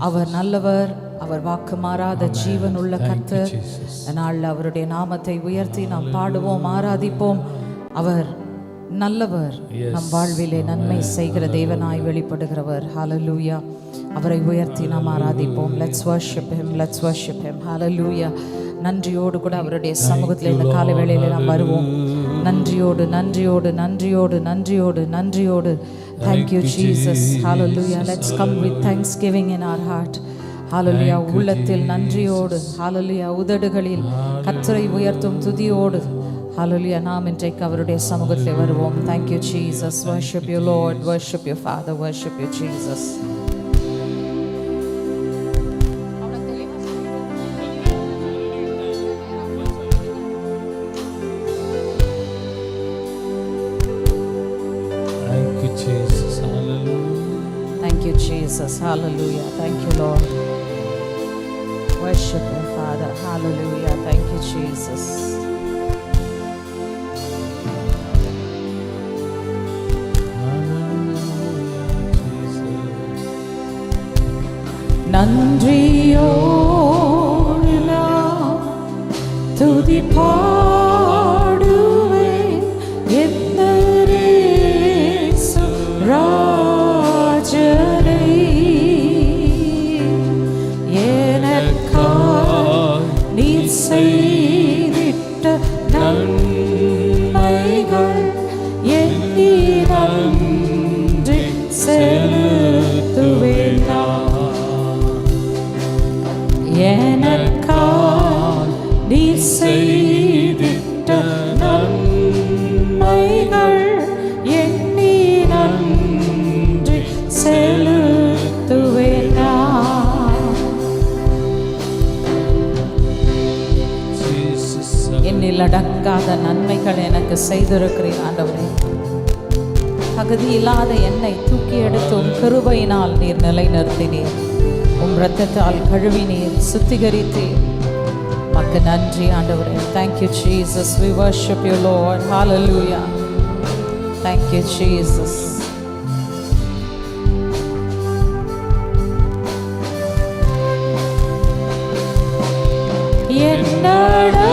அவர் நல்லவர், அவர் வாக்கு மாறாத ஜீவன் உள்ள கர்த்தர். நாளில் அவருடைய நாமத்தை உயர்த்தி நாம் பாடுவோம், ஆராதிப்போம். அவர் நல்லவர், நம் வாழ்விலே நன்மை செய்கிற தேவனாய் வெளிப்படுகிறவர். ஹalleluya. அவரை உயர்த்தி நாம் ஆராதிப்போம். Let's worship him, let's worship him. Hallelujah. நன்றியோடு கூட அவருடைய சமூகத்தில் இந்த காலை வேளையிலே நாம் வருவோம். நன்றியோடு நன்றியோடு நன்றியோடு நன்றியோடு நன்றியோடு. Thank you Jesus. Hallelujah. Let's come with thanksgiving in our heart. Hallelujah. உள்ளத்தில் நன்றியோடு, Hallelujah, உதடுகளில் கர்த்தரை உயர்த்தும் துதியோடு, Hallelujah, நாம் இன்றைக்கு அவருடைய சமூகத்தில் வருவோம். Thank you Jesus. Worship you Lord, worship you Father, worship you Jesus. Jesus, hallelujah. Thank you Lord. Worship you Father. Hallelujah. Thank you Jesus. நன்றியோடு நான் துதி பாடுவேன் என்னரேசு ராஜனை. நீ செய்திட்ட நன்மைகள் எண்ணி நன்றி செலுத்துவேன். எனக்காய் நீ செய்திட்ட நன்மைகள் எண்ணி நன்றி செலுத்துவேன். என்னில் அடங்காத நன்மைகள் எனக்கு செய்திருக்கிறேன் ஆண்டவரே. தகுதி இல்லாத என்னை தூக்கி எடுத்து உம் கிருபையினால் நீர் நிலைநிறுத்தினீர். உம் இரத்தத்தால் கழுவினீர், சுத்திகரித்தீர். உமக்கு நன்றி ஆண்டவரே. Thank you Jesus. We worship you Lord. Hallelujah. Thank you Jesus. என்னடா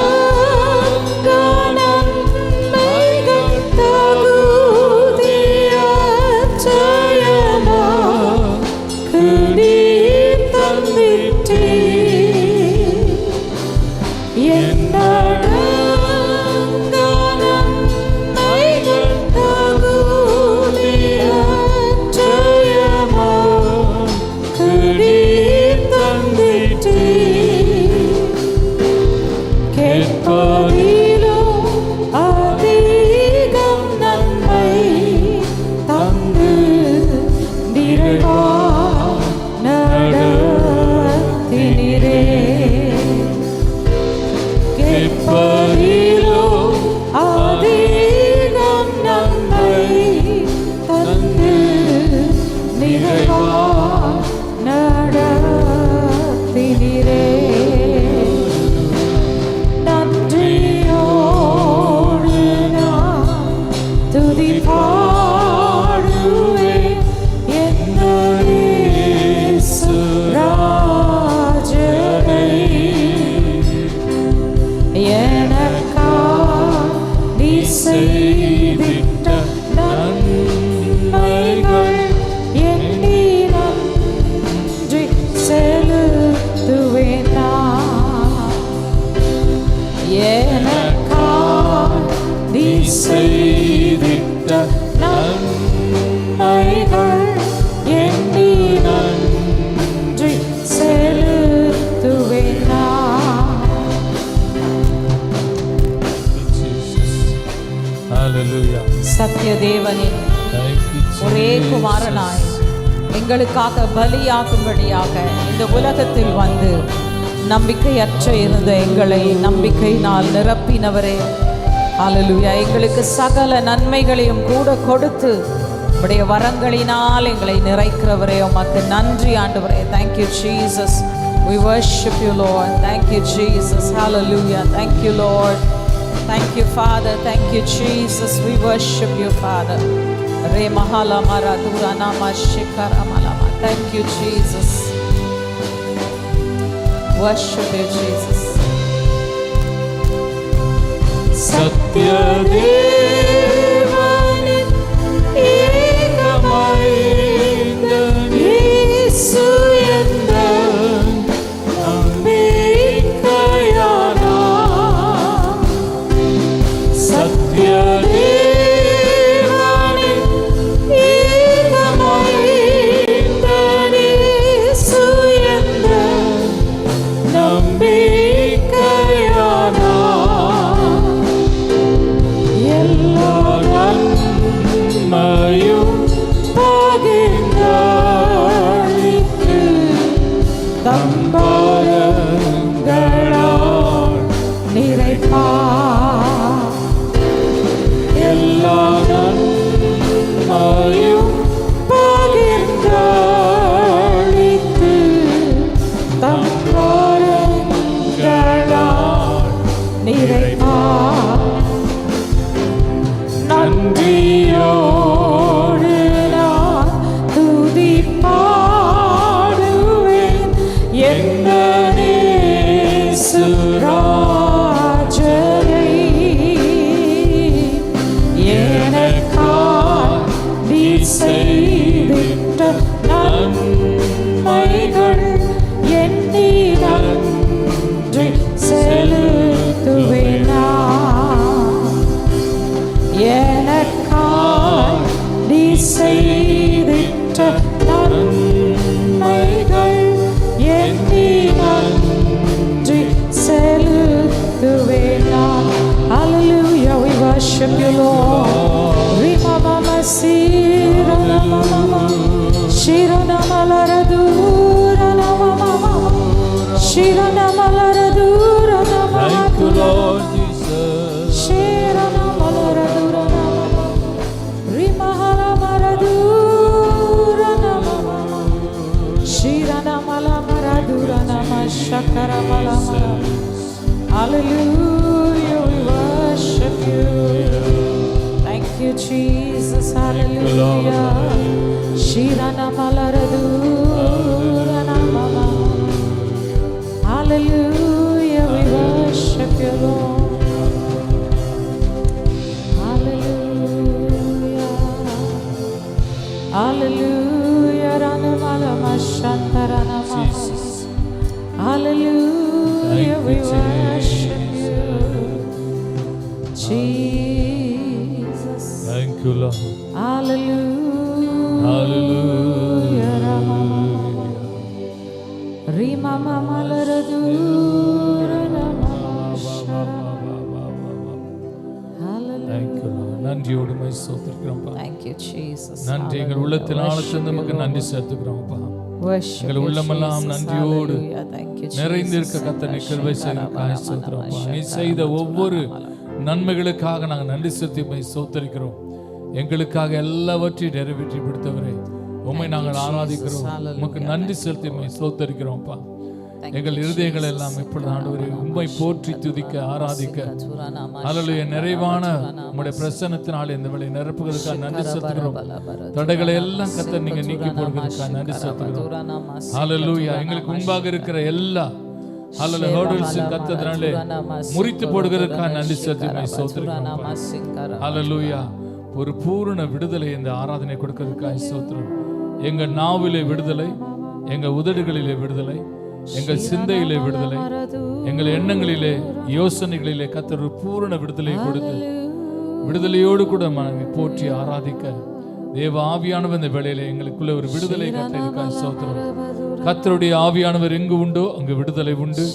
சத்திய தேவனின் ஒரே குமாரனாய் எங்களுக்காக பலியாகும்படியாக இந்த உலகத்தில் வந்து நம்பிக்கையற்ற இருந்த எங்களை நம்பிக்கையினால் நிரப்பினவரே. ஹல்லேலூயா. எங்களுக்கு சகல நன்மைகளையும் கூட கொடுத்து உடைய வரங்களினால் எங்களை நிறைக்கிறவரே, உமக்கு நன்றி ஆண்டவரே. Thank you Jesus. We worship you Lord. Thank you Jesus. Hallelujah. Thank you Lord. Thank you Father. Thank you Jesus. We worship you Father. Re mahala mara durana ma shikara malama. Thank you Jesus. worship you, Jesus. சத்யதேவனின் ஏகமைந்தன் இயேசு எந்தன் நம்பிக்கையானார். சத்யதேவனின் ஏகமைந்தன் இயேசு எந்தன் நம்பிக்கையானார். எல்லா நன்மையும் பகிர்ந்தளித்து தம் வரங்களால் நிறைப்பார். எல்லா நன்மையும் பகிர்ந்தளித்து தம் வரங்களால் நிறைப்பார். நன்றியோடு நான் துதி பாடுவேன் என் நேசுராஜனை. எனக்காய் நீ செய்திட்ட நன்மைகள் எண்ணி நன்றி செலுத்துவேன் நான். எனக்காய் நீ செய்திட்ட நன்மைகள் எண்ணி நன்றி செலுத்துவேன் நான். Hallelujah, we worship you, Lord. Rima mama sira mama shira namaladura mama shira namaladura mama. Thank you, Lord Jesus. Shira namaladura mama Rima maradura mama shira namaladura mama shakara mama. Hallelujah, we worship you. Thank you, Jesus. Hallelujah. Shira namaladura mama. Hallelujah, we worship you, Lord. Hallelujah. Hallelujah. Ranamala mashantara nama. Hallelujah, we worship you, Jesus. Thank you, Lord. Hallelujah. Hallelujah. Rima mama laradura nama. Hallelujah. Thank you, Lord. நன்றியோடு my ஸ்தோத்திரிக்கிறோம்ப்பா. Thank you, Jesus. நன்றி எங்கள் உள்ளத்தின் ஆழத்திலிருந்து நமக்கு நன்றி செலுத்துகிறோம்ப்பா. Worship எங்கள் you, உள்ளமெல்லாம் Jesus. நன்றியோடு Hallelujah. Thank you, நிறைந்திருக்க Jesus. கர்த்தர் கிருபை செய்ததற்காக ஸ்தோத்திரம்ப்பா. நீ செய்த ஒவ்வொரு நன்மைகளுக்காக நாங்கள் நன்றி செலுத்தி மை ஸ்தோத்திரிக்கிறோம். எங்களுக்காக எல்லாவற்றையும் நிறைவேற்றி பிடித்தவரே உம்மை நாங்கள் ஆராதிக்கிறோம். உமக்கு நன்றி செலுத்தி மை ஸ்தோத்திரிக்கிறோம்ப்பா. எங்கள் இருதயங்கள் எல்லாம் இப்பொழுது ஆண்டவரே உம்மை போற்றி துதிக்க ஆராதிக்க ஹல்லேலூயா நிறைவான உம்முடைய பிரசன்னத்தினாலே இந்த வேளை நிரப்புகிறதுக்காக நன்றி செலுத்துகிறோம். தடைகளை எல்லாம் கர்த்தர் நீங்க நீக்கி போடுகிறதுக்காக நன்றி செலுத்துகிறோம். ஹல்லேலூயா எங்களுக்கு முன்பாக இருக்கிற எல்லா ஹல்லேலூயா ஹர்டல்ஸ் கர்த்தர்னாலே முறித்து போடுகிறதுக்காக நன்றி செலுத்தி மை ஸ்தோத்திரிக்கிறோம். ஹல்லேலூயா ஒரு பூரண விடுதலை இந்த ஆராதனை கொடுக்கிறதுக்காக ஸ்தோத்திரம். எங்க நாவிலே விடுதலை, எங்க உதடுகளிலே விடுதலை, எங்கள் சிந்தையிலே விடுதலை, எங்கள் எண்ணங்களிலே யோசனைகளிலே கர்த்தர் ஒரு பூரண விடுதலை கொடுத்து விடுதலையோடு கூட மனதை போற்றி ஆராதிக்க தேவ ஆவியானவர் இந்த வேளையிலே எங்களுக்குள்ள ஒரு விடுதலை கட்டளைக்காக ஸ்தோத்திரம். கர்த்தருடைய ஆவியானவர் எங்கு உண்டோ அங்கு விடுதலை உண்டு.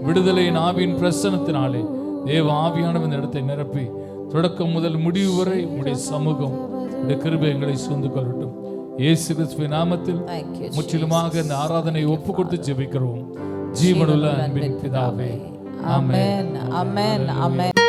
விடுதலையின் ஆவியின் பிரசன்னத்தினாலே தேவ ஆவியானவர் இந்த இடத்தை நிரப்பி தொடக்கம் முதல் முடிவு வரை உடைய சமூகம் உடைய கிருபை எங்களை சூழ்ந்து கொள்ளட்டும். இயேசு கிறிஸ்துவின் நாமத்தில் முற்றிலுமாக இந்த ஆராதனை ஒப்பு கொடுத்து ஜெபிக்கிறோம் ஜீவனுள்ள அன்பின் பிதாவே. ஆமென். Amen. Amen. Amen.